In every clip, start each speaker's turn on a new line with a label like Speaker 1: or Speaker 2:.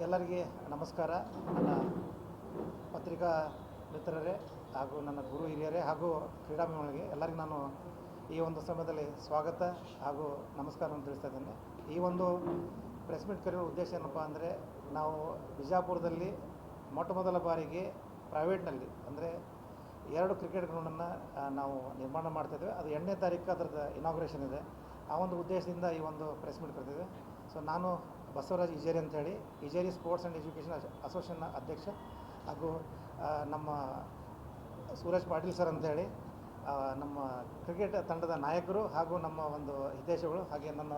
Speaker 1: ಎಲ್ಲರಿಗೆ ನಮಸ್ಕಾರ. ನನ್ನ ಪತ್ರಿಕಾ ಮಿತ್ರರೇ ಹಾಗೂ ನನ್ನ ಗುರು ಹಿರಿಯರೇ ಹಾಗೂ ಕ್ರೀಡಾಭಿಮಾನಿಗಳಿಗೆ ಎಲ್ಲರಿಗೂ ನಾನು ಈ ಒಂದು ಸಮಯದಲ್ಲಿ ಸ್ವಾಗತ ಹಾಗೂ ನಮಸ್ಕಾರವನ್ನು ತಿಳಿಸ್ತಾ ಇದ್ದೇನೆ. ಈ ಒಂದು ಪ್ರೆಸ್ ಮೀಟ್ ಕರೆಯುವ ಉದ್ದೇಶ ಏನಪ್ಪ ಅಂದರೆ, ನಾವು ಬಿಜಾಪುರದಲ್ಲಿ ಮೊದಲ ಬಾರಿಗೆ ಪ್ರೈವೇಟ್ನಲ್ಲಿ ಅಂದರೆ 2 ಕ್ರಿಕೆಟ್ ಗ್ರೌಂಡನ್ನು ನಾವು ನಿರ್ಮಾಣ ಮಾಡ್ತಾಯಿದ್ದೇವೆ. ಅದು 8ನೇ ತಾರೀಕು ಅದರದ್ದು ಇನಾಗ್ರೇಷನ್ ಇದೆ. ಆ ಒಂದು ಉದ್ದೇಶದಿಂದ ಈ ಒಂದು ಪ್ರೆಸ್ ಮೀಟ್ ಕರೆದಿದೆ. ಸೊ ನಾನು ಬಸವರಾಜ್ ಇಜೇರಿ ಅಂತೇಳಿ, ಇಜೇರಿ ಸ್ಪೋರ್ಟ್ಸ್ ಆ್ಯಂಡ್ ಎಜುಕೇಷನ್ ಅಸೋಸಿಯೇಷನ್ನ ಅಧ್ಯಕ್ಷ, ಹಾಗೂ ನಮ್ಮ ಸೂರಜ್ ಪಾಟೀಲ್ ಸರ್ ಅಂತೇಳಿ ನಮ್ಮ ಕ್ರಿಕೆಟ್ ತಂಡದ ನಾಯಕರು ಹಾಗೂ ನಮ್ಮ ಒಂದು ಹಿತೈಷಿಗಳು. ಹಾಗೆ ನನ್ನ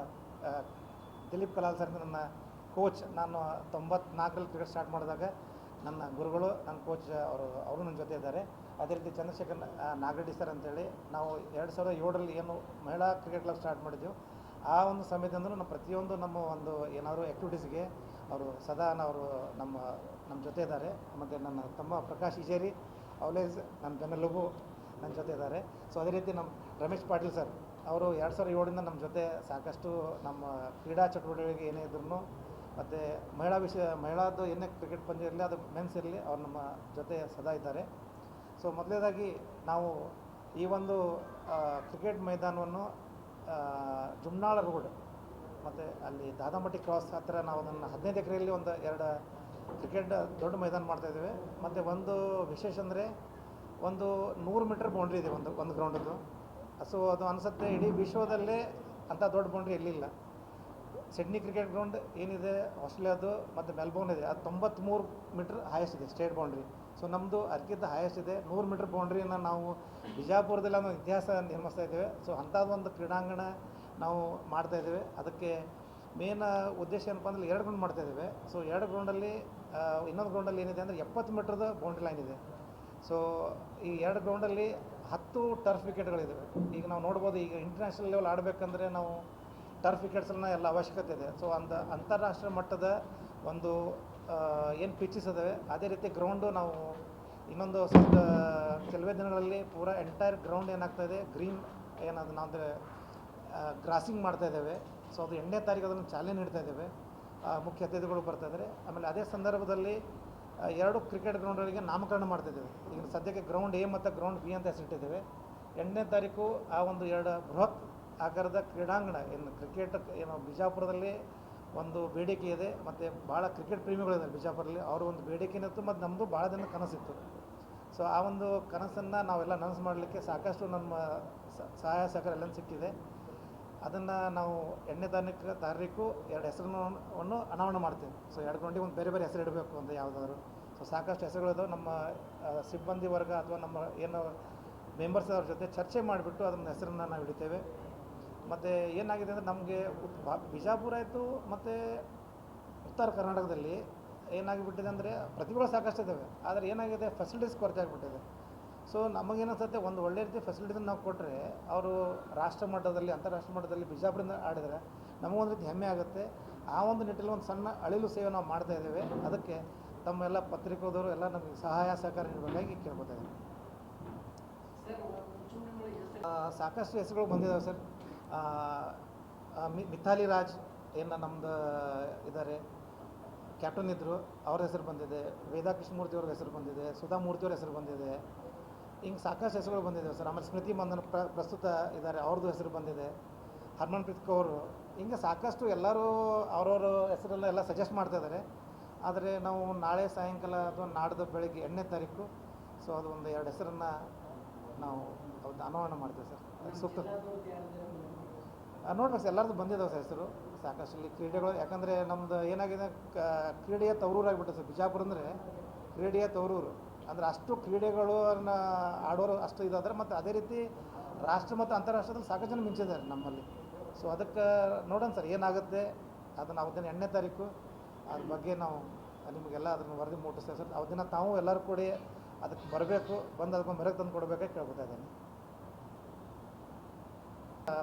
Speaker 1: ದಿಲೀಪ್ ಕಲಾಲ್ ಸರ್ ನನ್ನ ಕೋಚ್. ನಾನು 94ರಲ್ಲಿ ಕ್ರಿಕೆಟ್ ಸ್ಟಾರ್ಟ್ ಮಾಡಿದಾಗ ನನ್ನ ಗುರುಗಳು, ನನ್ನ ಕೋಚ್ ಅವರು ನನ್ನ ಜೊತೆ ಇದ್ದಾರೆ. ಅದೇ ರೀತಿ ಚಂದ್ರಶೇಖರ್ ನಾಗರೆಡ್ಡಿ ಸರ್ ಅಂತೇಳಿ, ನಾವು 2007ರಲ್ಲಿ ಏನು ಮಹಿಳಾ ಕ್ರಿಕೆಟ್ ಕ್ಲಬ್ ಸ್ಟಾರ್ಟ್ ಮಾಡಿದ್ದೆವು, ಆ ಒಂದು ಸಮಯದಿಂದಲೂ ನಮ್ಮ ಪ್ರತಿಯೊಂದು ನಮ್ಮ ಒಂದು ಏನಾದರೂ ಆ್ಯಕ್ಟಿವಿಟೀಸ್ಗೆ ಅವರು ಸದಾ ಅವರು ನಮ್ಮ ಜೊತೆ ಇದ್ದಾರೆ. ಮತ್ತು ನನ್ನ ತಮ್ಮ ಪ್ರಕಾಶ್ ಇಜೇರಿ ಆಲ್ವೇಸ್ ನನ್ನ ಬೆನ್ನೆಲುಬು, ನನ್ನ ಜೊತೆ ಇದ್ದಾರೆ. ಸೊ ಅದೇ ರೀತಿ ನಮ್ಮ ರಮೇಶ್ ಪಾಟೀಲ್ ಸರ್ ಅವರು 2007ರಿಂದ ನಮ್ಮ ಜೊತೆ ಸಾಕಷ್ಟು ನಮ್ಮ ಕ್ರೀಡಾ ಚಟುವಟಿಕೆಗಳಿಗೆ ಏನೇ ಇದ್ರೂ, ಮತ್ತು ಮಹಿಳಾದು ಏನೇ ಕ್ರಿಕೆಟ್ ಪಂದ್ಯ ಇರಲಿ, ಅದು ಮೆನ್ಸ್ ಇರಲಿ, ಅವ್ರು ನಮ್ಮ ಜೊತೆ ಸದಾ ಇದ್ದಾರೆ. ಸೊ ಮೊದಲನೇದಾಗಿ ನಾವು ಈ ಒಂದು ಕ್ರಿಕೆಟ್ ಮೈದಾನವನ್ನು ಜುಮ್ನಾಳ ರೋಡ್ ಮತ್ತು ಅಲ್ಲಿ ದಾದಾಮಟ್ಟಿ ಕ್ರಾಸ್ ಹತ್ತಿರ ನಾವು ಅದನ್ನು 15 ಎಕರೆಯಲ್ಲಿ ಒಂದು 2 ಕ್ರಿಕೆಟ್ ದೊಡ್ಡ ಮೈದಾನ ಮಾಡ್ತಾಯಿದ್ದೇವೆ. ಮತ್ತು ಒಂದು ವಿಶೇಷ ಅಂದರೆ, ಒಂದು 100 ಮೀಟರ್ ಬೌಂಡ್ರಿ ಇದೆ ಒಂದು ಗ್ರೌಂಡದ್ದು. ಸೊ ಅದು ಅನಿಸುತ್ತೆ ಇಡೀ ವಿಶ್ವದಲ್ಲೇ ಅಂಥ ದೊಡ್ಡ ಬೌಂಡ್ರಿ ಎಲ್ಲಿಲ್ಲ. ಸಿಡ್ನಿ ಕ್ರಿಕೆಟ್ ಗ್ರೌಂಡ್ ಏನಿದೆ ಆಸ್ಟ್ರೇಲಿಯಾದು ಮತ್ತು ಮೆಲ್ಬೋರ್ನ್ ಇದೆ, ಅದು 93 ಮೀಟ್ರ್ ಹೈಯೆಸ್ಟ್ ಇದೆ ಸ್ಟೇಟ್ ಬೌಂಡ್ರಿ. ಸೊ ನಮ್ಮದು ಅದಕ್ಕಿಂತ ಹೈಯೆಸ್ಟ್ ಇದೆ. 100 ಮೀಟ್ರ್ ಬೌಂಡ್ರಿಯನ್ನು ನಾವು ಬಿಜಾಪುರದಲ್ಲಿ ನಾವು ಇತಿಹಾಸ ನಿರ್ಮಿಸ್ತಾ ಇದ್ದೇವೆ. ಸೊ ಅಂಥದ್ದು ಒಂದು ಕ್ರೀಡಾಂಗಣ ನಾವು ಮಾಡ್ತಾಯಿದ್ದೇವೆ. ಅದಕ್ಕೆ ಮೇನ್ ಉದ್ದೇಶ ಏನಪ್ಪ ಅಂದರೆ 2 ಗ್ರೌಂಡ್ ಮಾಡ್ತಾಯಿದ್ದೇವೆ. ಸೊ 2 ಗ್ರೌಂಡಲ್ಲಿ ಇನ್ನೊಂದು ಗ್ರೌಂಡಲ್ಲಿ ಏನಿದೆ ಅಂದರೆ 70 ಮೀಟ್ರದ ಬೌಂಡ್ರಿ ಲೈನ್ ಇದೆ. ಸೊ ಈ 2 ಗ್ರೌಂಡಲ್ಲಿ 10 ಟರ್ಫ್ ವಿಕೆಟ್ಗಳಿದ್ದಾವೆ. ಈಗ ನಾವು ನೋಡ್ಬೋದು, ಈಗ ಇಂಟರ್ನ್ಯಾಷನಲ್ ಲೆವೆಲ್ ಆಡಬೇಕಂದ್ರೆ ನಾವು ಟರ್ಫ್ ವಿಕೆಟ್ಸನ್ನ ಎಲ್ಲ ಅವಶ್ಯಕತೆ ಇದೆ. ಸೊ ಅಂತಾರಾಷ್ಟ್ರೀಯ ಮಟ್ಟದ ಒಂದು ಏನು ಪಿಚ್ಚಸ್ ಇದ್ದಾವೆ, ಅದೇ ರೀತಿ ಗ್ರೌಂಡು ನಾವು ಇನ್ನೊಂದು ಕೆಲವೇ ದಿನಗಳಲ್ಲಿ ಪೂರಾ ಎಂಟೈರ್ ಗ್ರೌಂಡ್ ಏನಾಗ್ತಾಯಿದೆ ಗ್ರೀನ್ ಏನದು ನಾವು ಅಂದರೆ ಗ್ರಾಸಿಂಗ್ ಮಾಡ್ತಾಯಿದ್ದೇವೆ. ಸೊ ಅದು 8ನೇ ತಾರೀಕು ಅದನ್ನು ಚಾಲನೆ ನೀಡ್ತಾ ಇದ್ದೇವೆ. ಮುಖ್ಯ ಅತಿಥಿಗಳು ಬರ್ತಾಯಿದ್ದಾರೆ. ಆಮೇಲೆ ಅದೇ ಸಂದರ್ಭದಲ್ಲಿ 2 ಕ್ರಿಕೆಟ್ ಗ್ರೌಂಡ್ಗಳಿಗೆ ನಾಮಕರಣ ಮಾಡ್ತಾಯಿದ್ದೇವೆ. ಈಗ ಸದ್ಯಕ್ಕೆ ಗ್ರೌಂಡ್ ಎ ಮತ್ತು ಗ್ರೌಂಡ್ ಬಿ ಅಂತ ಹೆಸರಿಟ್ಟಿದ್ದೇವೆ. 8ನೇ ತಾರೀಕು ಆ ಒಂದು 2 ಬೃಹತ್ ಆಕಾರದ ಕ್ರೀಡಾಂಗಣ ಏನು ಬಿಜಾಪುರದಲ್ಲಿ ಒಂದು ಬೇಡಿಕೆ ಇದೆ. ಮತ್ತು ಭಾಳ ಕ್ರಿಕೆಟ್ ಪ್ರೇಮಿಗಳಿದ್ದಾರೆ ಬಿಜಾಪುರಲ್ಲಿ. ಅವರು ಒಂದು ಬೇಡಿಕೆನಿತ್ತು ಮತ್ತು ನಮ್ಮದು ಭಾಳ ದಿನ ಕನಸಿತ್ತು. ಸೊ ಆ ಒಂದು ಕನಸನ್ನು ನಾವೆಲ್ಲ ನನಸು ಮಾಡಲಿಕ್ಕೆ ಸಾಕಷ್ಟು ನಮ್ಮ ಸಹಾಯ ಸಹಕಾರ ಎಲ್ಲ ಸಿಕ್ಕಿದೆ. ಅದನ್ನು ನಾವು 8ನೇ ತಾರೀಕು 2 ಹೆಸರನ್ನು ಅನಾವರಣ ಮಾಡ್ತೀವಿ. ಸೊ 2 ಗ್ರೌಂಡಿಗೆ ಒಂದು ಬೇರೆ ಹೆಸರು ಇಡಬೇಕು ಅಂತ ಯಾವುದಾದ್ರು. ಸೊ ಸಾಕಷ್ಟು ಹೆಸರುಗಳಿದಾವೆ. ನಮ್ಮ ಸಿಬ್ಬಂದಿ ವರ್ಗ ಅಥವಾ ನಮ್ಮ ಏನು ಮೆಂಬರ್ಸ್ ಅವ್ರ ಜೊತೆ ಚರ್ಚೆ ಮಾಡಿಬಿಟ್ಟು ಅದನ್ನ ಹೆಸರನ್ನು ನಾವು ಹಿಡಿತೇವೆ. ಮತ್ತು ಏನಾಗಿದೆ ಅಂದರೆ, ನಮಗೆ ಬಿಜಾಪುರ ಆಯಿತು ಮತ್ತು ಉತ್ತರ ಕರ್ನಾಟಕದಲ್ಲಿ ಏನಾಗಿಬಿಟ್ಟಿದೆ ಅಂದರೆ, ಪ್ರತಿಭೆಗಳು ಸಾಕಷ್ಟು ಇದ್ದಾವೆ. ಆದರೆ ಏನಾಗಿದೆ, ಫೆಸಿಲಿಟೀಸ್ ಕೊರತೆ ಆಗಿಬಿಟ್ಟಿದೆ. ಸೊ ನಮಗೇನಿಸುತ್ತೆ, ಒಂದು ಒಳ್ಳೆ ರೀತಿ ಫೆಸಿಲಿಟೀಸನ್ನು ನಾವು ಕೊಟ್ಟರೆ ಅವರು ರಾಷ್ಟ್ರ ಮಟ್ಟದಲ್ಲಿ ಅಂತಾರಾಷ್ಟ್ರೀಯ ಮಟ್ಟದಲ್ಲಿ ಬಿಜಾಪುರದಿಂದ ಆಡಿದರೆ ನಮಗೊಂದು ರೀತಿ ಹೆಮ್ಮೆ ಆಗುತ್ತೆ. ಆ ಒಂದು ನಿಟ್ಟಿನಲ್ಲಿ ಒಂದು ಸಣ್ಣ ಅಳಿಲು ಸೇವೆ ನಾವು ಮಾಡ್ತಾಯಿದ್ದೇವೆ. ಅದಕ್ಕೆ ತಮ್ಮೆಲ್ಲ ಪತ್ರಿಕೋದವರು ಎಲ್ಲ ನಮಗೆ ಸಹಾಯ ಸಹಕಾರ ನೀಡಬೇಕಾಗಿ ಕೇಳ್ಕೊತಾ ಇದ್ದೀವಿ. ಸಾಕಷ್ಟು ಹೆಸರುಗಳು ಬಂದಿದ್ದಾವೆ ಸರ್. ಮಿಥಾಲಿ ರಾಜ್ ಏನು ನಮ್ಮದು ಇದ್ದಾರೆ, ಕ್ಯಾಪ್ಟನ್ ಇದ್ದರು, ಅವ್ರ ಹೆಸರು ಬಂದಿದೆ. ವೇದಾ ಕೃಷ್ಣಮೂರ್ತಿ ಅವ್ರ ಹೆಸರು ಬಂದಿದೆ. ಸುಧಾ ಮೂರ್ತಿಯವ್ರ ಹೆಸರು ಬಂದಿದೆ. ಹಿಂಗೆ ಸಾಕಷ್ಟು ಹೆಸರುಗಳು ಬಂದಿದ್ದಾವೆ ಸರ್. ಆಮೇಲೆ ಸ್ಮೃತಿ ಮಂದನ್ ಪ್ರಸ್ತುತ ಇದ್ದಾರೆ, ಅವ್ರದ್ದು ಹೆಸರು ಬಂದಿದೆ. ಹರ್ಮನ್ಪ್ರೀತ್ ಕೌರ್, ಹಿಂಗೆ ಸಾಕಷ್ಟು ಎಲ್ಲರೂ ಅವ್ರವ್ರ ಹೆಸರೆಲ್ಲ ಸಜೆಸ್ಟ್ ಮಾಡ್ತಾಯಿದ್ದಾರೆ. ಆದರೆ ನಾವು ನಾಳೆ ಸಾಯಂಕಾಲ ಅಥವಾ ನಾಡ್ದು ಬೆಳಗ್ಗೆ 8ನೇ ತಾರೀಕು ಸೊ ಅದು ಒಂದು 2 ಹೆಸರನ್ನು ನಾವು ಅವ್ರದ್ದು ಅನಾವರಣ ಮಾಡ್ತೀವಿ ಸರ್. ಸೂಕ್ತ ನೋಡ್ಬೇಕು ಸರ್, ಎಲ್ಲರದ್ದು ಬಂದಿದ್ದಾವೆ ಸರ್ ಹೆಸರು ಸಾಕಷ್ಟು. ಇಲ್ಲಿ ಕ್ರೀಡೆಗಳು, ಯಾಕಂದರೆ ನಮ್ಮದು ಏನಾಗಿದೆ, ಕ್ರೀಡೆಯ ತವರೂರಾಗಿಬಿಟ್ಟೆ ಸರ್ ಬಿಜಾಪುರ. ಅಂದರೆ ಕ್ರೀಡೆಯ ತವರೂರು ಅಂದರೆ ಅಷ್ಟು ಕ್ರೀಡೆಗಳನ್ನು ಆಡೋರು ಅಷ್ಟು ಇದಾದರೆ, ಮತ್ತು ಅದೇ ರೀತಿ ರಾಷ್ಟ್ರ ಮತ್ತು ಅಂತಾರಾಷ್ಟ್ರದಲ್ಲಿ ಸಾಕಷ್ಟು ಜನ ಮಿಂಚಿದ್ದಾರೆ ನಮ್ಮಲ್ಲಿ. ಸೊ ಅದಕ್ಕೆ ನೋಡೋಣ ಸರ್ ಏನಾಗುತ್ತೆ. ಅದನ್ನು ಅವತ್ತಿನ 8ನೇ ತಾರೀಕು ಅದ್ರ ಬಗ್ಗೆ ನಾವು ನಿಮಗೆಲ್ಲ ಅದನ್ನು ವರದಿ ಮುಟ್ಟಿಸ್ತೇವೆ ಸರ್. ಅವತ್ತಿನ ತಾವು ಎಲ್ಲರೂ ಕೂಡ ಅದಕ್ಕೆ ಬರಬೇಕು, ಬಂದು ಅದಕ್ಕೊಂದು ಮೆರಗು ತಂದು ಕೊಡಬೇಕಾಗಿ ಕೇಳ್ಕೊತಾ ಇದ್ದೇನೆ.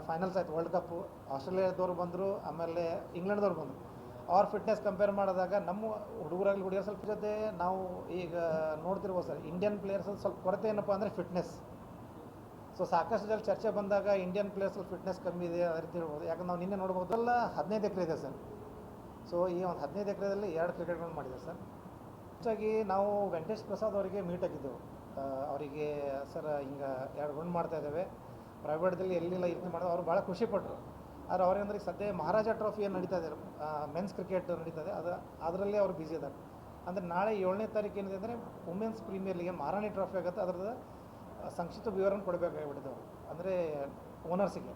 Speaker 1: ಫೈನಲ್ಸ್ ಆಯ್ತು ವರ್ಲ್ಡ್ ಕಪ್ಪು. ಆಸ್ಟ್ರೇಲಿಯಾದವ್ರು ಬಂದರು, ಆಮೇಲೆ ಇಂಗ್ಲೆಂಡ್ದವ್ರು ಬಂದರು. ಅವ್ರ ಫಿಟ್ನೆಸ್ ಕಂಪೇರ್ ಮಾಡಿದಾಗ ನಮ್ಮ ಹುಡುಗರಾಗಲಿ ಹುಡುಗಿಯರು ಸ್ವಲ್ಪ ಜೊತೆ ನಾವು ಈಗ ನೋಡ್ತಿರ್ಬೋದು ಸರ್, ಇಂಡಿಯನ್ ಪ್ಲೇಯರ್ಸಲ್ಲಿ ಸ್ವಲ್ಪ ಕೊರತೆ ಏನಪ್ಪ ಅಂದರೆ ಫಿಟ್ನೆಸ್. ಸೊ ಸಾಕಷ್ಟು ಜನ ಚರ್ಚೆ ಬಂದಾಗ ಇಂಡಿಯನ್ ಪ್ಲೇಯರ್ಸಲ್ಲಿ ಫಿಟ್ನೆಸ್ ಕಮ್ಮಿ ಇದೆ ಅದೇ ರೀತಿ ಹೇಳ್ಬೋದು. ಯಾಕಂದ್ರೆ ನಾವು ನಿನ್ನೆ ನೋಡ್ಬೋದಲ್ಲ 15 ಎಕರೆ ಇದೆ ಸರ್. ಸೊ ಈ ಒಂದು 15 ಎಕರೆದಲ್ಲಿ 2 ಕ್ರಿಕೆಟ್ ಗ್ರೌಂಡ್ ಮಾಡಿದೆ ಸರ್. ಹೆಚ್ಚಾಗಿ ನಾವು ವೆಂಕಟೇಶ್ ಪ್ರಸಾದ್ ಅವರಿಗೆ ಮೀಟ್ ಆಗಿದ್ದೆವು. ಅವರಿಗೆ ಸರ್ ಹಿಂಗೆ 2 ಗ್ರೌಂಡ್ ಮಾಡ್ತಾ ಇದ್ದೇವೆ, ಪ್ರೈವೇಟ್ದಲ್ಲಿ ಎಲ್ಲಿಲ್ಲ ಈ ರೀತಿ ಮಾಡೋದು. ಅವರು ಭಾಳ ಖುಷಿಪಟ್ಟರು. ಆದರೆ ಅವ್ರೇನಂದ್ರೆ ಸದ್ಯ ಮಹಾರಾಜ ಟ್ರೋಫಿ ಏನು ನಡೀತಾ ಇದೆ, ಮೆನ್ಸ್ ಕ್ರಿಕೆಟ್ ನಡೀತದೆ, ಅದರಲ್ಲಿ ಅವ್ರು ಬ್ಯುಸಿ ಇದ್ದಾರೆ. ಅಂದರೆ ನಾಳೆ 7ನೇ ತಾರೀಕು ಏನಿದೆ ಅಂದರೆ ವುಮೆನ್ಸ್ ಪ್ರೀಮಿಯರ್ ಲೀಗ್ ಮಹಾರಾಣಿ ಟ್ರೋಫಿ ಆಗುತ್ತೆ, ಅದರದ್ದು ಸಂಕ್ಷಿಪ್ತ ವಿವರಣ ಕೊಡಬೇಕಾಗಿಬಿಟ್ಟಿದ್ದವರು ಅಂದರೆ ಓನರ್ಸಿಗೆ.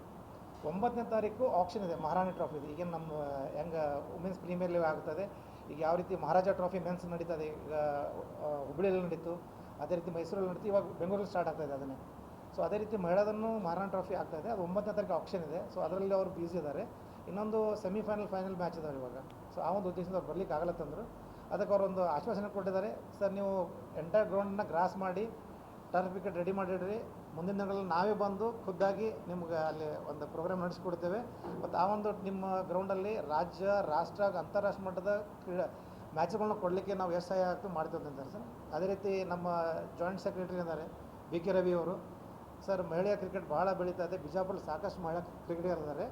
Speaker 1: 9ನೇ ತಾರೀಕು ಆಕ್ಷನ್ ಇದೆ ಮಹಾರಾಣಿ ಟ್ರೋಫಿದು. ಈಗ ನಮ್ಮ ಹೆಂಗೆ ವುಮೆನ್ಸ್ ಪ್ರೀಮಿಯರ್ ಲೀಗ್ ಆಗ್ತದೆ, ಈಗ ಯಾವ ರೀತಿ ಮಹಾರಾಜ ಟ್ರೋಫಿ ಮೆನ್ಸ್ ನಡೀತದೆ, ಈಗ ಹುಬ್ಬಳ್ಳಿಯಲ್ಲಿ ನಡೀತು, ಅದೇ ರೀತಿ ಮೈಸೂರಲ್ಲಿ ನಡೀತು, ಇವಾಗ ಬೆಂಗಳೂರಲ್ಲಿ ಸ್ಟಾರ್ಟ್ ಆಗ್ತಾಯಿದೆ ಅದನ್ನೇ. ಸೊ ಅದೇ ರೀತಿ ಮಹಿಳಾದನ್ನು ಮಹಾರಾಣಿ ಟ್ರೋಫಿ ಆಗ್ತಾಯಿದೆ, ಅದು 9ನೇ ತಾರೀಕು ಆಕ್ಷನ್ ಇದೆ. ಸೊ ಅದರಲ್ಲಿ ಅವರು ಬ್ಯುಸಿ ಇದ್ದಾರೆ. ಇನ್ನೊಂದು ಫೈನಲ್ ಮ್ಯಾಚ್ ಇದಾವೆ ಇವಾಗ. ಸೊ ಆ ಒಂದು ಉದ್ದೇಶದಿಂದ ಅವ್ರು ಬರ್ಲಿಕ್ಕೆ ಆಗಲತ್ತಂದರು. ಅದಕ್ಕೆ ಅವರೊಂದು ಆಶ್ವಾಸನೆ ಕೊಟ್ಟಿದ್ದಾರೆ, ಸರ್ ನೀವು ಎಂಟೈರ್ ಗ್ರೌಂಡನ್ನ ಗ್ರಾಸ್ ಮಾಡಿ ಟರ್ಫ್ ವಿಕೆಟ್ ರೆಡಿ ಮಾಡಿಡ್ರಿ, ಮುಂದಿನ ದಿನಗಳಲ್ಲಿ ನಾವೇ ಬಂದು ಖುದ್ದಾಗಿ ನಿಮ್ಗೆ ಅಲ್ಲಿ ಒಂದು ಪ್ರೋಗ್ರಾಮ್ ನಡೆಸಿಕೊಡ್ತೇವೆ. ಮತ್ತು ಆ ಒಂದು ನಿಮ್ಮ ಗ್ರೌಂಡಲ್ಲಿ ರಾಜ್ಯ, ರಾಷ್ಟ್ರ, ಅಂತಾರಾಷ್ಟ್ರೀಯ ಮಟ್ಟದ ಮ್ಯಾಚ್ಗಳನ್ನ ಕೊಡಲಿಕ್ಕೆ ನಾವು ಎಷ್ಟು ಸಹಾಯ ಆಗ್ತದೆ ಮಾಡ್ತೇವೆ ಅಂತಾರೆ ಸರ್. ಅದೇ ರೀತಿ ನಮ್ಮ ಜಾಯಿಂಟ್ ಸೆಕ್ರೆಟರಿ ಇದ್ದಾರೆ BK ರವಿ ಅವರು. ಸರ್ ಮಹಿಳೆಯ ಕ್ರಿಕೆಟ್ ಭಾಳ ಬೆಳೀತಾ ಇದೆ, ಬಿಜಾಪುರಲ್ಲಿ ಸಾಕಷ್ಟು ಮಹಿಳಾ ಕ್ರಿಕೆಟರ್ ಇದ್ದಾರೆ.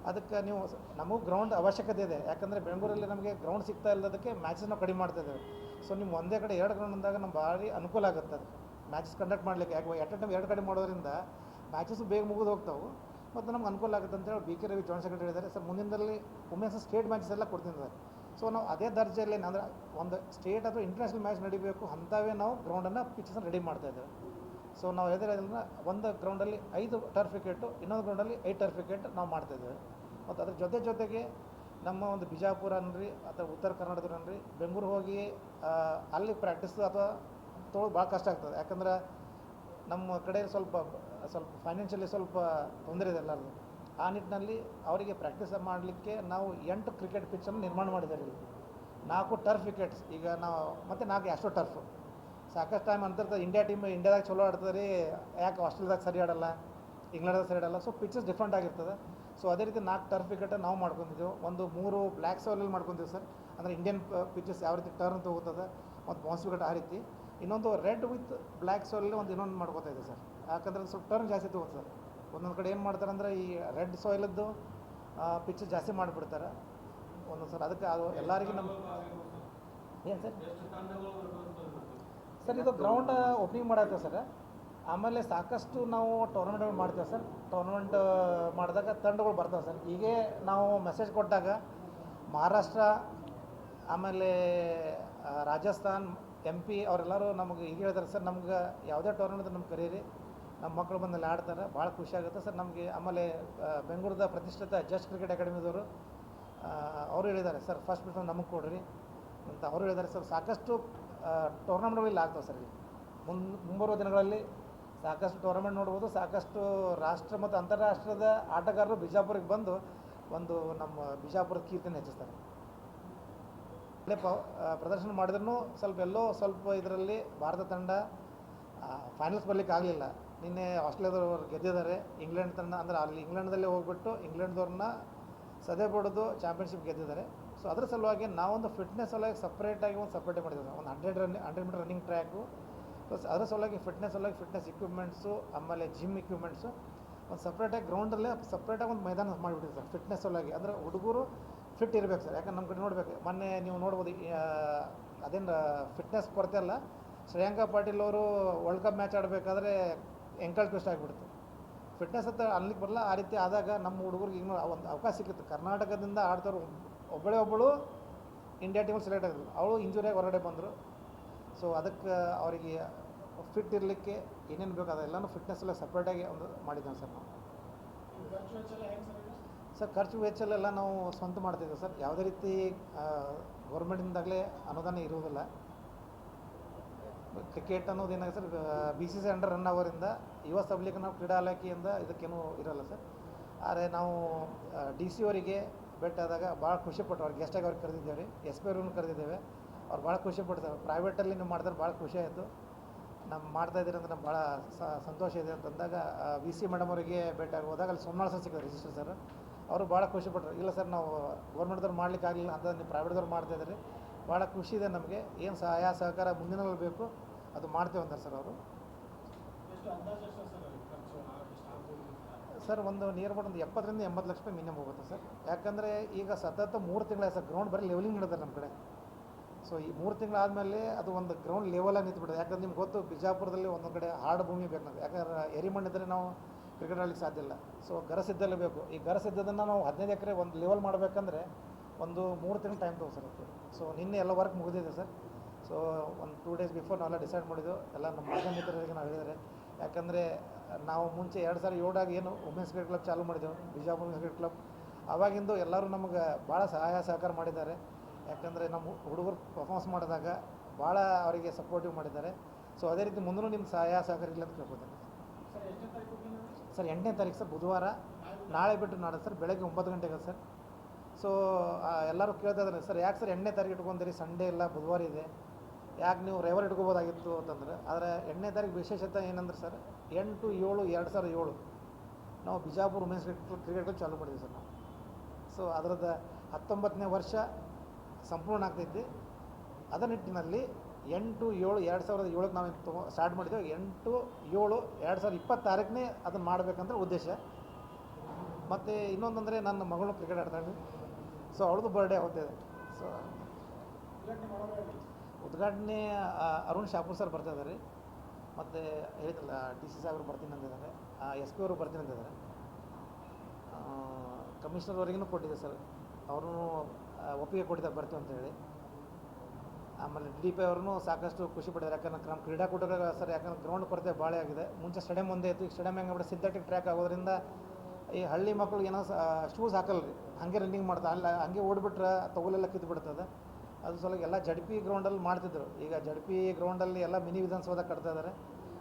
Speaker 1: ಅದಕ್ಕೆ ನೀವು ನಮಗೂ ಗ್ರೌಂಡ್ ಅವಶ್ಯಕತೆ ಇದೆ, ಯಾಕಂದರೆ ಬೆಂಗಳೂರಲ್ಲಿ ನಮಗೆ ಗ್ರೌಂಡ್ ಸಿಗ್ತಾ ಇಲ್ಲದಕ್ಕೆ ಮ್ಯಾಚಸ್ ನಾವು ಕಡಿಮೆ ಮಾಡ್ತಾಯಿದ್ದೇವೆ. ಸೊ ನಿಮ್ಮ ಒಂದೇ ಕಡೆ 2 ಗ್ರೌಂಡ್ ಅಂದಾಗ ನಮ್ಗೆ ಭಾರಿ ಅನುಕೂಲ ಆಗುತ್ತೆ ಅದು ಮ್ಯಾಚಸ್ ಕಂಡಕ್ಟ್ ಮಾಡಲಿಕ್ಕೆ. ಯಾಕೆ ಎಟ್ ಎ ಟೈಮ್ 2 ಕಡೆ ಮಾಡೋದ್ರಿಂದ ಮ್ಯಾಚಸ್ಸು ಬೇಗ ಮುಗಿದು ಹೋಗ್ತಾವೆ ಮತ್ತು ನಮ್ಗೆ ಅನುಕೂಲ ಆಗುತ್ತೆ ಅಂತೇಳಿ BK ರವಿ ಜಾಯಿಂಟ್ ಸೆಕ್ರೆಟರಿ ಇದ್ದಾರೆ. ಸರ್ ಮುಂದಿನದಲ್ಲಿ ವುಮೆನ್ಸ್ ಸ್ಟೇಟ್ ಮ್ಯಾಚಸ್ ಎಲ್ಲ ಕೊಡ್ತೀನಿ ಸರ್. ಸೊ ನಾವು ಅದೇ ದರ್ಜೆಯಲ್ಲಿ ಅಂದರೆ ಒಂದು ಸ್ಟೇಟ್ ಅಥವಾ ಇಂಟರ್ನ್ಯಾಷನಲ್ ಮ್ಯಾಚ್ ನಡಿಬೇಕು ಅಂಥವೇ ನಾವು ಗ್ರೌಂಡನ್ನು ಪಿಚಸ್ನ ರೆಡಿ ಮಾಡ್ತಾಯಿದ್ದೇವೆ. ಸೊ ನಾವು ಹೇಳಿದ್ರಿಂದ ಒಂದು ಗ್ರೌಂಡಲ್ಲಿ 5 ಟರ್ಫ್ ವಿಕೆಟು, ಇನ್ನೊಂದು ಗ್ರೌಂಡಲ್ಲಿ 5 ಟರ್ಫ್ ವಿಕೆಟ್ ನಾವು ಮಾಡ್ತಾಯಿದ್ದೇವೆ. ಮತ್ತು ಅದ್ರ ಜೊತೆಗೆ ನಮ್ಮ ಒಂದು ಬಿಜಾಪುರ ಅನ್ರಿ ಅಥವಾ ಉತ್ತರ ಕರ್ನಾಟಕದ ಅನ್ರಿ ಬೆಂಗಳೂರು ಹೋಗಿ ಅಲ್ಲಿ ಪ್ರಾಕ್ಟೀಸು ಅಥವಾ ತೊಗೊಳ್ಳೋದು ಭಾಳ ಕಷ್ಟ ಆಗ್ತದೆ. ಯಾಕಂದ್ರೆ ನಮ್ಮ ಕಡೆ ಸ್ವಲ್ಪ ಫೈನಾನ್ಷಿಯಲಿ ಸ್ವಲ್ಪ ತೊಂದರೆ ಇದೆ ಎಲ್ಲರದು. ಆ ನಿಟ್ಟಿನಲ್ಲಿ ಅವರಿಗೆ ಪ್ರಾಕ್ಟೀಸ್ ಮಾಡಲಿಕ್ಕೆ ನಾವು 8 ಕ್ರಿಕೆಟ್ ಪಿಚ್ಚನ್ನು ನಿರ್ಮಾಣ ಮಾಡಿದ್ದಾರೆ ಇಲ್ಲಿ. 4 ಟರ್ಫ್ ವಿಕೆಟ್ಸ್, ಈಗ ನಾವು ಮತ್ತು 4 ಆಸ್ಟ್ರೋ ಟರ್ಫು. ಸಾಕಷ್ಟು ಟೈಮ್ ಅಂತಿರ್ತದೆ ಇಂಡಿಯಾದಾಗ ಚಲೋ ಆಡ್ತಾರೆ, ಯಾಕೆ ಆಸ್ಟ್ರೇಲಿಯಾದಾಗ ಸರಿ ಆಡಲ್ಲ, ಇಂಗ್ಲೆಂಡ್ದಾಗ ಸರಿ ಆಡಲ್ಲ. ಸೊ ಪಿಚಸ್ ಡಿಫ್ರೆಂಟ್ ಆಗಿರ್ತದೆ. ಸೊ ಅದೇ ರೀತಿ 4 ಟರ್ಫ್ ವಿಕೆಟನ್ನು ನಾವು ಮಾಡ್ಕೊಂಡಿದ್ದೆವು. ಒಂದು 3 ಬ್ಲ್ಯಾಕ್ ಸಾಯಿಲಲ್ಲಿ ಮಾಡ್ಕೊತೀವಿ ಸರ್, ಅಂದರೆ ಇಂಡಿಯನ್ ಪಿಚಸ್ ಯಾವ ರೀತಿ ಟರ್ನ್ ತೊಗೋತದೆ ಮತ್ತು ಬೌನ್ಸ್ ವಿಕೆಟ್ ಆ ರೀತಿ. ಇನ್ನೊಂದು ರೆಡ್ ವಿತ್ ಬ್ಲ್ಯಾಕ್ ಸಾಯಿಲಲ್ಲಿ ಇನ್ನೊಂದು ಮಾಡ್ಕೋತಾ ಇದೆ ಸರ್, ಯಾಕಂದರೆ ಸ್ವಲ್ಪ ಟರ್ನ್ ಜಾಸ್ತಿ ತೊಗೋತದೆ ಸರ್. ಒಂದೊಂದು ಕಡೆ ಏನು ಮಾಡ್ತಾರೆ ಅಂದರೆ ಈ ರೆಡ್ ಸಾಯಿಲದ್ದು ಪಿಚ್ ಜಾಸ್ತಿ ಮಾಡಿಬಿಡ್ತಾರೆ ಒಂದೊಂದು ಸರ್. ಅದಕ್ಕೆ ಅದು ಎಲ್ಲರಿಗೂ ನಮ್ಮ ಏನು ಸರ್ ಇದು ಗ್ರೌಂಡ್ ಓಪನಿಂಗ್ ಮಾಡತ್ತೇವೆ ಸರ್. ಆಮೇಲೆ ಸಾಕಷ್ಟು ನಾವು ಟೂರ್ನಮೆಂಟ್ಗಳು ಮಾಡ್ತೇವೆ ಸರ್. ಟೂರ್ನಮೆಂಟ್ ಮಾಡಿದಾಗ ತಂಡಗಳು ಬರ್ತವೆ ಸರ್. ಹೀಗೆ ನಾವು ಮೆಸೇಜ್ ಕೊಟ್ಟಾಗ ಮಹಾರಾಷ್ಟ್ರ, ಆಮೇಲೆ ರಾಜಸ್ಥಾನ್, MP ಅವರೆಲ್ಲರೂ ನಮಗೆ ಈಗ ಹೇಳ್ತಾರೆ ಸರ್, ನಮ್ಗೆ ಯಾವುದೇ ಟೂರ್ನಮೆಂಟ್ ನಮ್ಗೆ ಕರೀರಿ, ನಮ್ಮ ಮಕ್ಕಳು ಬಂದಲ್ಲಿ ಆಡ್ತಾರೆ, ಭಾಳ ಖುಷಿ ಆಗುತ್ತೆ ಸರ್ ನಮಗೆ. ಆಮೇಲೆ ಬೆಂಗಳೂರದ ಪ್ರತಿಷ್ಠಿತ ಜಸ್ಟ್ ಕ್ರಿಕೆಟ್ ಅಕಾಡೆಮಿದವರು ಅವರು ಹೇಳಿದ್ದಾರೆ ಸರ್, ಫಸ್ಟ್ ಪ್ಲೇಸ್ ನಮಗೆ ಕೊಡ್ರಿ ಅಂತ ಅವರು ಹೇಳಿದ್ದಾರೆ ಸರ್. ಸಾಕಷ್ಟು ಟೂರ್ನಮೆಂಟ್ಗಳು ಇಲ್ಲಿ ಆಗ್ತವೆ ಸರ್. ಮುಂಬರುವ ದಿನಗಳಲ್ಲಿ ಸಾಕಷ್ಟು ಟೂರ್ನಮೆಂಟ್ ನೋಡ್ಬೋದು. ಸಾಕಷ್ಟು ರಾಷ್ಟ್ರ ಮತ್ತು ಅಂತಾರಾಷ್ಟ್ರದ ಆಟಗಾರರು ಬಿಜಾಪುರಕ್ಕೆ ಬಂದು ಒಂದು ನಮ್ಮ ಬಿಜಾಪುರದ ಕೀರ್ತಿನ ಹೆಚ್ಚಿಸ್ತಾರೆ. ಅಲ್ಲೇ ಪ್ರದರ್ಶನ ಮಾಡಿದ್ರೂ ಸ್ವಲ್ಪ ಇದರಲ್ಲಿ ಭಾರತ ತಂಡ ಫೈನಲ್ಸ್ ಬರಲಿಕ್ಕೆ ಆಗಲಿಲ್ಲ. ನಿನ್ನೆ ಆಸ್ಟ್ರೇಲಿಯಾದವ್ರು ಗೆದ್ದಿದ್ದಾರೆ. ಇಂಗ್ಲೆಂಡ್ ತಂಡ ಅಂದರೆ ಅಲ್ಲಿ ಇಂಗ್ಲೆಂಡ್ದಲ್ಲೇ ಹೋಗ್ಬಿಟ್ಟು ಇಂಗ್ಲೆಂಡ್ದವ್ರನ್ನ ಸದೆ ಬಡಿದು ಚಾಂಪಿಯನ್ಶಿಪ್ ಗೆದ್ದಿದ್ದಾರೆ. ಸೊ ಅದ್ರ ಸಲುವಾಗಿ ನಾವೊಂದು ಫಿಟ್ನೆಸ್ ಸಲುವಾಗಿ ಸಪ್ರೇಟಾಗಿ ಮಾಡಿದ್ದೀವಿ. ಒಂದು 100 ಮೀಟರ್ ರನ್ನಿಂಗ್ ಟ್ರ್ಯಾಕು, ಪ್ಲಸ್ ಅದರ ಸಲುವಾಗಿ ಫಿಟ್ನೆಸ್ ಇಕ್ವಿಪ್ಮೆಂಟ್ಸು, ಆಮೇಲೆ ಜಿಮ್ ಇಕ್ವಿಪ್ಮೆಂಟ್ಸು, ಒಂದು ಸಪ್ರೇಟಾಗಿ ಗ್ರೌಂಡಲ್ಲೇ ಸಪ್ರೇಟಾಗಿ ಒಂದು ಮೈದಾನ ಮಾಡಿಬಿಟ್ಟಿದೆ ಸರ್ ಫಿಟ್ನೆಸ್ ಸಲುವಾಗಿ. ಅಂದರೆ ಹುಡುಗರು ಫಿಟ್ ಇರಬೇಕು ಸರ್. ಯಾಕಂದ್ರೆ ನಮ್ಮ ಕಡೆ ನೋಡಬೇಕು, ಮೊನ್ನೆ ನೀವು ನೋಡ್ಬೋದು ಅದೇನು ಫಿಟ್ನೆಸ್ ಕೊರತೆ ಅಲ್ಲ, ಶ್ರೇಯಾಂಕ ಪಾಟೀಲ್ ಅವರು ವರ್ಲ್ಡ್ ಕಪ್ ಮ್ಯಾಚ್ ಆಡಬೇಕಾದ್ರೆ ಎಂಕಲ್ ಟ್ವಿಸ್ಟ್ ಆಗಿಬಿಡ್ತು. ಫಿಟ್ನೆಸ್ ಅಂತ ಅಲ್ಲಿಗೆ ಬರಲ್ಲ. ಆ ರೀತಿ ಆದಾಗ ನಮ್ಮ ಹುಡುಗರಿಗೆ ಈಗ ಒಂದು ಅವಕಾಶ ಸಿಕ್ಕಿತ್ತು. ಕರ್ನಾಟಕದಿಂದ ಆಡ್ದವ್ರು ಒಬ್ಬಳು ಇಂಡಿಯಾ ಟೀಮಲ್ಲಿ ಸೆಲೆಕ್ಟ್ ಆಗಿದ್ರು, ಅವಳು ಇಂಜುರಿಯಾಗಿ ಹೊರಗಡೆ ಬಂದರು. ಸೊ ಅದಕ್ಕೆ ಅವರಿಗೆ ಫಿಟ್ ಇರಲಿಕ್ಕೆ ಏನೇನು ಬೇಕು ಅದೆಲ್ಲನೂ ಫಿಟ್ನೆಸ್ ಎಲ್ಲ ಸಪ್ರೇಟಾಗಿ ಒಂದು ಮಾಡಿದ್ದೇವೆ ಸರ್ ನಾವು. ಸರ್ ಖರ್ಚು ವೆಚ್ಚಲೆಲ್ಲ ನಾವು ಸ್ವಂತ ಮಾಡ್ತಿದ್ದೇವೆ ಸರ್. ಯಾವುದೇ ರೀತಿ ಗೌರ್ಮೆಂಟಿಂದಾಗಲೇ ಅನುದಾನ ಇರುವುದಿಲ್ಲ. ಕ್ರಿಕೆಟ್ ಅನ್ನೋದು ಏನಾಗಿದೆ ಸರ್, BCCI ಅಂಡರ್ ರನ್ ಅವರಿಂದ ಯುವ ಸಬಲೀಕರಣ ಕ್ರೀಡಾ ಇಲಾಖೆಯಿಂದ ಇದಕ್ಕೇನೂ ಇರೋಲ್ಲ ಸರ್. ಆದರೆ ನಾವು DC ಅವರಿಗೆ ಭೇಟಿಯಾದಾಗ ಭಾಳ ಖುಷಿಪಟ್ಟು ಅವ್ರಿಗೆ ಗೆಸ್ಟಾಗಿ ಅವ್ರಿಗೆ ಕರೆದಿದ್ದೇವೆ ರೀ. SP ಅವ್ರನ್ನು ಕರೆದಿದ್ದೇವೆ. ಅವ್ರು ಭಾಳ ಖುಷಿಪಡ್ತಾರೆ. ಪ್ರೈವೇಟಲ್ಲಿ ನೀವು ಮಾಡಿದ್ರೆ ಭಾಳ ಖುಷಿ ಆಯಿತು. ನಮ್ಮ ಮಾಡ್ತಾಯಿದ್ದೀರಿ ಅಂದ್ರೆ ನಮ್ಗೆ ಭಾಳ ಸಂತೋಷ ಇದೆ ಅಂತಂದಾಗ VC ಮೇಡಮ್ ಅವರಿಗೆ ಭೇಟಿಯಾಗಿ ಹೋದಾಗ ಅಲ್ಲಿ ಸೋಮನಾಳ್ ಸರ್ ಸಿಕ್ಕಿದ್ರು, ರಿಜಿಸ್ಟರ್ ಸರ್. ಅವರು ಭಾಳ ಖುಷಿಪಟ್ಟರು. ಇಲ್ಲ ಸರ್, ನಾವು ಗೌರ್ಮೆಂಟ್ದವ್ರು ಮಾಡ್ಲಿಕ್ಕೆ ಆಗಲಿಲ್ಲ ಅಂತ ನೀವು ಪ್ರೈವೇಟ್ದವ್ರು ಮಾಡ್ತಾಯಿದ್ದೀರಿ, ಭಾಳ ಖುಷಿ ಇದೆ ನಮಗೆ. ಏನು ಸಹಾಯ ಸಹಕಾರ ಮುಂದಿನಲ್ಲಿ ಬೇಕು ಅದು ಮಾಡ್ತೇವೆ ಅಂತಾರೆ ಸರ್ ಅವರು. ಸರ್ ಒಂದು ನಿಯರ್ ಅಬೌಟ್ ಒಂದು 70 ರಿಂದ 80 ಲಕ್ಷ ರೂಪಾಯಿ ಮಿನಿಮಮ್ ಹೋಗುತ್ತೆ ಸರ್. ಯಾಕಂದರೆ ಈಗ ಸತತ 3 ತಿಂಗಳ ಸರ್ ಗ್ರೌಂಡ್ ಬರೀ ಲೆವೆಲಿಂಗ್ ನಡೆದಾರೆ ನಮ್ಮ ಕಡೆ. ಸೊ ಈ 3 ತಿಂಗಳಾದಮೇಲೆ ಅದು ಒಂದು ಗ್ರೌಂಡ್ ಲೆವೆಲಾಗಿ ನಿಂತುಬಿಡುತ್ತೆ. ಯಾಕಂದ್ರೆ ನಿಮ್ಗೆ ಗೊತ್ತು, ಬಿಜಾಪುರದಲ್ಲಿ ಒಂದೊಂದು ಕಡೆ ಹಾರ್ಡ್ ಭೂಮಿ ಬೇಕು. ಯಾಕಂದ್ರೆ ಎರಿಮಣ್ಣಿದ್ದರೆ ನಾವು ಕ್ರಿಕೆಟ್ ಆಡಲಿಕ್ಕೆ ಸಾಧ್ಯ ಇಲ್ಲ. ಸೊ ಗರಸಿದ್ದಲ್ಲೇ ಬೇಕು. ಈ ಗರಸಿದ್ದದನ್ನು ನಾವು 15 ಎಕರೆ ಒಂದು ಲೆವೆಲ್ ಮಾಡಬೇಕಂದ್ರೆ ಒಂದು 3 ತಿಂಗಳು ಟೈಮ್ ತಗೋ ಸರ್. ಸೊ ನಿನ್ನೆ ಎಲ್ಲ ವರ್ಕ್ ಮುಗಿದಿದೆ ಸರ್. ಸೊ ಒಂದು 2 ಡೇಸ್ ಬಿಫೋರ್ ನಾವೆಲ್ಲ ಡಿಸೈಡ್ ಮಾಡಿದ್ದು ಎಲ್ಲ ನಮ್ಮ ಮಾಧ್ಯಮ ಮಿತ್ರರಿಗೆ ನಾವು ಹೇಳಿದರೆ. ಯಾಕಂದರೆ ನಾವು ಮುಂಚೆ 2007 ಏನು ವುಮೆನ್ಸ್ ಕ್ರಿಕೆಟ್ ಕ್ಲಬ್ ಚಾಲೂ ಮಾಡಿದೆವು, ಬಿಜಾಪುರ ವುಮೆನ್ಸ್ ಕ್ರಿಕೆಟ್ ಕ್ಲಬ್. ಆವಾಗಿಂದು ಎಲ್ಲರೂ ನಮಗೆ ಭಾಳ ಸಹಾಯ ಸಹಕಾರ ಮಾಡಿದ್ದಾರೆ. ಯಾಕಂದರೆ ನಮ್ಮ ಹುಡುಗರು ಪರ್ಫಾರ್ಮೆನ್ಸ್ ಮಾಡಿದಾಗ ಭಾಳ ಅವರಿಗೆ ಸಪೋರ್ಟಿವ್ ಮಾಡಿದ್ದಾರೆ. ಸೊ ಅದೇ ರೀತಿ ಮುಂದೂ ನಿಮ್ಮ ಸಹಾಯ ಸಹಕಾರ ಇಲ್ಲ ಅಂತ ಕೇಳ್ಬೋದೇನೆ ಸರ್. 8ನೇ ತಾರೀಕು ಸರ್, ಬುಧವಾರ. ನಾಳೆ ಬಿಟ್ಟು ನಾಳೆ ಸರ್, ಬೆಳಗ್ಗೆ 9 ಗಂಟೆಗೆ ಸರ್. ಸೊ ಎಲ್ಲರೂ ಕೇಳ್ತಾ ಇದ್ದಾರೆ, ಸರ್ ಯಾಕೆ ಸರ್ 8ನೇ ತಾರೀಕು ಇಟ್ಕೊಂತೀರಿ, ಸಂಡೇ ಇಲ್ಲ ಬುಧವಾರ ಇದೆ, ಯಾಕೆ ನೀವು ರವಿವಾರ ಇಟ್ಕೋಬೋದಾಗಿತ್ತು ಅಂತಂದ್ರೆ. ಆದರೆ 8ನೇ ತಾರೀಕು ವಿಶೇಷತೆ ಏನಂದ್ರೆ ಸರ್, 8/7/2007 ನಾವು ಬಿಜಾಪುರ ವುಮೆನ್ಸ್ ಕ್ರಿಕೆಟ್ ಚಾಲೂ ಮಾಡಿದ್ವಿ ಸರ್ ನಾವು. ಸೊ ಅದರದ್ದು 19ನೇ ವರ್ಷ ಸಂಪೂರ್ಣ ಆಗ್ತೈತಿ. ಅದರ ನಿಟ್ಟಿನಲ್ಲಿ 8/7/2007 ನಾವು ಸ್ಟಾರ್ಟ್ ಮಾಡಿದ್ದೇವೆ. 8/7/2026 ಅದನ್ನು ಮಾಡಬೇಕಂತ ಉದ್ದೇಶ. ಮತ್ತು ಇನ್ನೊಂದಂದರೆ ನನ್ನ ಮಗಳು ಕ್ರಿಕೆಟ್ ಆಡ್ತಾಳೆ. ಸೊ ಅವಳದು ಬರ್ಡೇ ಹೋಗ್ತಿದೆ. ಸೊ ಉದ್ಘಾಟನೆ ಅರುಣ್ ಶಾಪೂರ್ ಸರ್ ಬರ್ತಾ ಇದ್ದಾರೆ. ಮತ್ತು ಹೇಳಿದ್ರಲ್ಲ DC ಸಾಹೇಬರು ಬರ್ತೀನಿ ಅಂತಿದ್ದಾರೆ, SP ಅವರು ಬರ್ತೀನಿ ಅಂತಿದ್ದಾರೆ. ಕಮಿಷನರ್ವರೆಗೂ ಕೊಟ್ಟಿದೆ ಸರ್, ಅವರು ಒಪ್ಪಿಗೆ ಕೊಟ್ಟಿದ್ದಾರೆ ಬರ್ತೀವಿ ಅಂತೇಳಿ. ಆಮೇಲೆ DP ಅವ್ರೂ ಸಾಕಷ್ಟು ಖುಷಿ ಪಟ್ಟಿದ್ದಾರೆ. ಯಾಕಂದ್ರೆ ನಮ್ಮ ಕ್ರೀಡಾಕೂಟಗಳ ಸರ್, ಯಾಕಂದ್ರೆ ಗ್ರೌಂಡ್ ಕೊರತೆ ಭಾಳ ಆಗಿದೆ. ಮುಂಚೆ ಸ್ಟೇಡಿಯಂ ಒಂದೇ ಇತ್ತು, ಈಗ ಸ್ಟೇಡಿಯಂ ಹೆಂಗೆ ಸಿಂಥೆಟಿಕ್ ಟ್ರ್ಯಾಕ್ ಆಗೋದ್ರಿಂದ ಈ ಹಳ್ಳಿ ಮಕ್ಕಳು ಏನೋ ಶೂಸ್ ಹಾಕಲ್ರಿ, ಹಾಗೆ ರನ್ನಿಂಗ್ ಮಾಡ್ತಾರೆ, ಅಲ್ಲ ಹಂಗೆ ಓಡಿಬಿಟ್ರೆ ತಗೊಲೆಲ್ಲ ಕಿತ್ತು ಬಿಡ್ತದೆ. ಅದು ಸಲ ಎಲ್ಲ ZP ಗ್ರೌಂಡಲ್ಲಿ ಮಾಡ್ತಿದ್ರು. ಈಗ ZP ಗ್ರೌಂಡಲ್ಲಿ ಎಲ್ಲ ಮಿನಿ ವಿಧಾನಸೌಧ ಕಟ್ತಾ ಇದ್ದಾರೆ.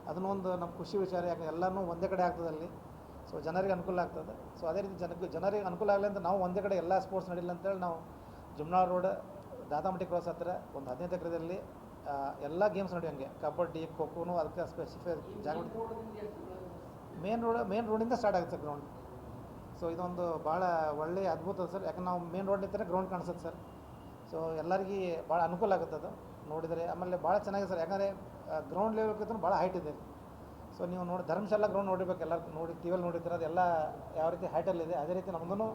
Speaker 1: ಅದನ್ನೊಂದು ನಮ್ಮ ಖುಷಿ ವಿಚಾರ. ಯಾಕೆ ಎಲ್ಲನೂ ಒಂದೇ ಕಡೆ ಆಗ್ತದೆ ಅಲ್ಲಿ. ಸೊ ಜನರಿಗೆ ಅನುಕೂಲ ಆಗ್ತದೆ. ಸೊ ಅದೇ ರೀತಿ ಜನರಿಗೆ ಅನುಕೂಲ ಆಗಲಿ ಅಂತ ನಾವು ಒಂದೇ ಕಡೆ ಎಲ್ಲ ಸ್ಪೋರ್ಟ್ಸ್ ನಡೀಲಿ ಅಂತೇಳಿ ನಾವು ಜುಮ್ನಾಳ್ ರೋಡ್ ದಾದಾಮಟ್ಟಿ ಕ್ರಾಸ್ ಹತ್ತಿರ ಒಂದು 15 ಎಕರೆದಲ್ಲಿ ಎಲ್ಲ ಗೇಮ್ಸ್ ನಡೆಯೋಂಗೆ, ಕಬಡ್ಡಿ, ಖೋಖೋನು ಅದಕ್ಕೆ ಸ್ಪೆಸಿಫೈ ಜಾಗ. ಮೇನ್ ರೋಡಿಂದ ಸ್ಟಾರ್ಟ್ ಆಗುತ್ತೆ ಸರ್ ಗ್ರೌಂಡ್. ಸೊ ಇದೊಂದು ಭಾಳ ಒಳ್ಳೆಯ ಅದ್ಭುತ ಸರ್. ಯಾಕಂದ್ರೆ ನಾವು ಮೇನ್ ರೋಡ್ ನಿಂತರೆ ಗ್ರೌಂಡ್ ಕಾಣಿಸುತ್ತೆ ಸರ್. ಸೊ ಎಲ್ಲರಿಗೂ ಭಾಳ ಅನುಕೂಲ ಆಗುತ್ತೆ ಅದು ನೋಡಿದರೆ. ಆಮೇಲೆ ಭಾಳ ಚೆನ್ನಾಗಿದೆ ಸರ್. ಯಾಕಂದರೆ ಗ್ರೌಂಡ್ ಲೆವೆಲ್ಗಿಂತ ಭಾಳ ಹೈಟ್ ಇದೆ. ಸೊ ನೀವು ನೋಡಿ ಧರ್ಮಶಾಲಾ ಗ್ರೌಂಡ್ ನೋಡಿರ್ಬೇಕು, ಎಲ್ಲ ನೋಡಿ ಟಿವಿಯಲ್ಲಿ ನೋಡಿರ್ತೀರ. ಅದೆಲ್ಲ ಯಾವ ರೀತಿ ಹೈಟಲ್ಲಿದೆ, ಅದೇ ರೀತಿ ನಮ್ಮದು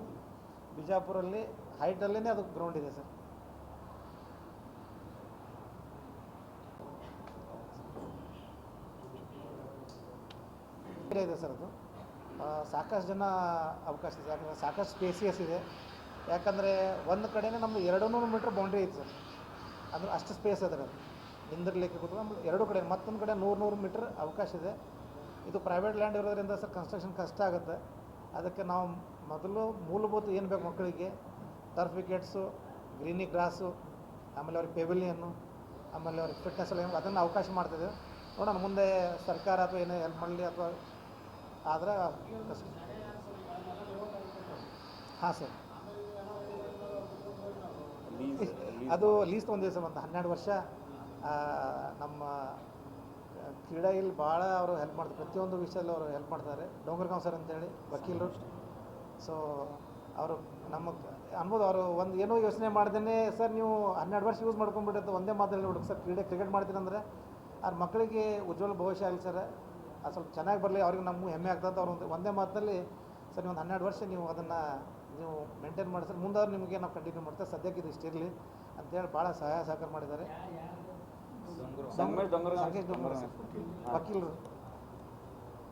Speaker 1: ಬಿಜಾಪುರಲ್ಲಿ ಹೈಟಲ್ಲೇ ಅದು ಗ್ರೌಂಡ್ ಇದೆ ಸರ್. ಇದೆ ಸರ್ ಅದು. ಸಾಕಷ್ಟು ಜನ ಅವಕಾಶ ಇದೆ. ಯಾಕಂದರೆ ಸಾಕಷ್ಟು ಸ್ಪೇಸಿಯಸ್ ಇದೆ. ಯಾಕಂದರೆ ಒಂದು ಕಡೆನೇ ನಮ್ಮದು 200 ಮೀಟ್ರ್ ಬೌಂಡ್ರಿ ಐತೆ ಸರ್. ಅಂದ್ರೆ ಅಷ್ಟು ಸ್ಪೇಸ್ ಅದ. ಅದು ನಿಂದಿರ್ಲಿಕ್ಕೆ ಕೂತ್ಕೊಂಡು ಎರಡು ಕಡೆ, ಮತ್ತೊಂದು ಕಡೆ 100 ಮೀಟ್ರ್ ಅವಕಾಶ ಇದೆ. ಇದು ಪ್ರೈವೇಟ್ ಲ್ಯಾಂಡ್ ಇರೋದ್ರಿಂದ ಸರ್ ಕನ್ಸ್ಟ್ರಕ್ಷನ್ ಕಷ್ಟ ಆಗುತ್ತೆ. ಅದಕ್ಕೆ ನಾವು ಮೊದಲು ಮೂಲಭೂತ ಏನು ಬೇಕು ಮಕ್ಕಳಿಗೆ, ಟರ್ಫ್ ವಿಕೆಟ್ಸು, ಗ್ರೀನಿ ಗ್ರಾಸು, ಆಮೇಲೆ ಅವ್ರಿಗೆ ಪೆವಿಲಿಯನ್ನು, ಆಮೇಲೆ ಅವ್ರಿಗೆ ಫಿಟ್ನೆಸ್ ಎಲ್ಲ ಅದನ್ನು ಅವಕಾಶ ಮಾಡ್ತಿದ್ದೇವೆ. ನೋಡೋಣ ಮುಂದೆ ಸರ್ಕಾರ ಅಥವಾ ಏನೇ ಹೆಲ್ಪ್ ಮಾಡಲಿ ಅಥವಾ ಆದರೆ. ಹಾಂ ಸರ್, ಅದು ಲೀಸ್ ತೊಗೊಂಡಿದೆ ಸರ್. ಒಂದು 12 ವರ್ಷ ನಮ್ಮ ಕ್ರೀಡಾ ಇಲ್ಲಿ ಭಾಳ ಅವರು ಹೆಲ್ಪ್ ಮಾಡ್ತಾರೆ. ಪ್ರತಿಯೊಂದು ವಿಷಯದಲ್ಲೂ ಅವರು ಹೆಲ್ಪ್ ಮಾಡ್ತಾರೆ. ಡೋಂಗರ್ಗಾಂವ್ ಸರ್ ಅಂತೇಳಿ ವಕೀಲರು. ಸೊ ಅವರು ನಮ್ಮ ಅನ್ಬೋದು, ಅವರು ಒಂದು ಏನೋ ಯೋಚನೆ ಮಾಡ್ದೇ ಸರ್ ನೀವು 12 ವರ್ಷ ಯೂಸ್ ಮಾಡ್ಕೊಂಡ್ಬಿಟ್ಟು ಒಂದೇ ಮಾತಲ್ಲಿ ಹುಡುಗ ಸರ್ ಕ್ರಿಕೆಟ್ ಮಾಡ್ತೀನಿ ಅಂದರೆ ಅವ್ರ ಮಕ್ಕಳಿಗೆ ಉಜ್ವಲ ಭವಿಷ್ಯ ಆಗಲಿ ಸರ್. ಅದು ಸ್ವಲ್ಪ ಚೆನ್ನಾಗಿ ಬರಲಿ, ಅವ್ರಿಗೆ ನಮಗೂ ಹೆಮ್ಮೆ ಆಗ್ತದೆ. ಅವ್ರು ಒಂದೇ ಮಾತಲ್ಲಿ ಸರ್ ನೀವು ಒಂದು 12 ವರ್ಷ ನೀವು ಅದನ್ನು ನೀವು ಮೇಂಟೈನ್ ಮಾಡಿ ಸರ್, ಮುಂದಾದ್ರು ನಿಮಗೆ ನಾವು ಕಂಟಿನ್ಯೂ ಮಾಡ್ತೇವೆ, ಸದ್ಯಕ್ಕೆ ಇದು ಇಷ್ಟಿರಲಿ ಅಂತೇಳಿ ಭಾಳ ಸಹಾಯ ಸಹಕಾರ ಮಾಡಿದ್ದಾರೆ ವಕೀಲರು.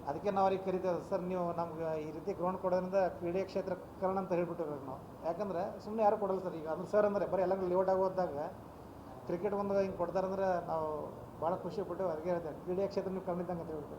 Speaker 1: ಅದಕ್ಕೆ ನಾವು ಅವ್ರಿಗೆ ಕರಿತೇವೆ ಸರ್, ನೀವು ನಮ್ಗೆ ಈ ರೀತಿ ಗ್ರೌಂಡ್ ಕೊಡೋದ್ರಿಂದ ಕ್ರೀಡೆ ಕ್ಷೇತ್ರೀಕರಣ ಅಂತ ಹೇಳ್ಬಿಟ್ಟಿರ್ಬೇಕು ನಾವು. ಯಾಕಂದರೆ ಸುಮ್ಮನೆ ಯಾರು ಕೊಡಲ್ಲ ಸರ್. ಈಗ ಅಂದ್ರೆ ಸರ್ ಅಂದರೆ ಬರೀ ಎಲ್ಲ ಲೇಔಟ್ ಆಗೋದಾಗ ಕ್ರಿಕೆಟ್ ಒಂದು ಹಿಂಗೆ ಕೊಡ್ತಾರಂದ್ರೆ ನಾವು ಭಾಳ ಖುಷಿ ಪಟ್ಟು ಅವ್ರಿಗೆ ಹೇಳ್ತೇವೆ, ಕ್ರೀಡೆ ಕ್ಷೇತ್ರ ನೀವು ಕಣ್ಣಿದ್ದಂಗೆ ಅಂತ ಹೇಳ್ಬಿಟ್ಟು.